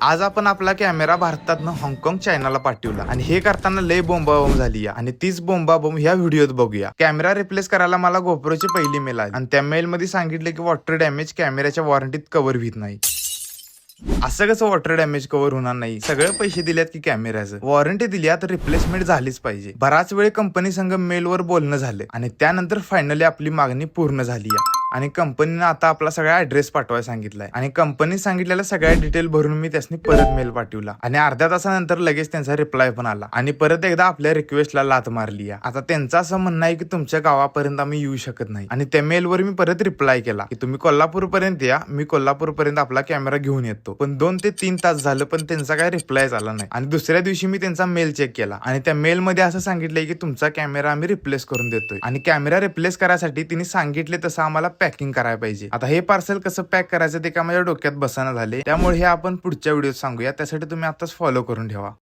आज आपण आपला कॅमेरा भारतातनं हाँगकाँग चायनाला पाठवला आणि हे करताना लय बोंबाबोंब झाली आणि तीच बोंबाबोंब ह्या व्हिडिओत बघूया। कॅमेरा रिप्लेस करायला मला गोप्रोची पहिली मेल आली आणि त्या मेल मध्ये सांगितले की वॉटर डॅमेज कॅमेऱ्याच्या वॉरंटीत कव्हर होत नाही। असं कसं वॉटर डॅमेज कव्हर होणार नाही? सगळे पैसे दिल्यात की कॅमेऱ्याचं, वॉरंटी दिली तर रिप्लेसमेंट झालीच पाहिजे। बराच वेळ कंपनी संग मेलवर बोलणं झालं आणि त्यानंतर फायनली आपली मागणी पूर्ण झाली आणि कंपनीनं आता आपला सगळा ऍड्रेस पाठवायला सांगितलाय आणि कंपनी सांगितलेल्या सगळ्या डिटेल भरून मी त्यासनी परत मेल पाठवला आणि अर्ध्या तासानंतर लगेच त्यांचा रिप्लाय पण आला आणि परत एकदा आपल्या रिक्वेस्टला लात मारली। आता त्यांचं असं म्हणणं आहे की तुमच्या गावापर्यंत आम्ही येऊ शकत नाही आणि त्या मेलवर मी परत रिप्लाय केला की तुम्ही कोल्हापूर पर्यंत या, मी कोल्हापूर पर्यंत आपला कॅमेरा घेऊन येतो। पण 2 ते 3 तास झालं पण त्यांचा काय रिप्लाय आला नाही आणि दुसऱ्या दिवशी मी त्यांचा मेल चेक केला आणि त्या मेल मध्ये असं सांगितलंय की तुमचा कॅमेरा आम्ही रिप्लेस करून देतोय आणि कॅमेरा रिप्लेस करायसाठी तिने सांगितले तसं आम्हाला पॅकिंग करायला पाहिजे। आता हे पार्सल कसं पॅक करायचं ते का माझ्या डोक्यात बसना झाले, त्यामुळे हे आपण पुढच्या व्हिडिओत सांगूया। त्यासाठी तुम्ही आताच फॉलो करून ठेवा।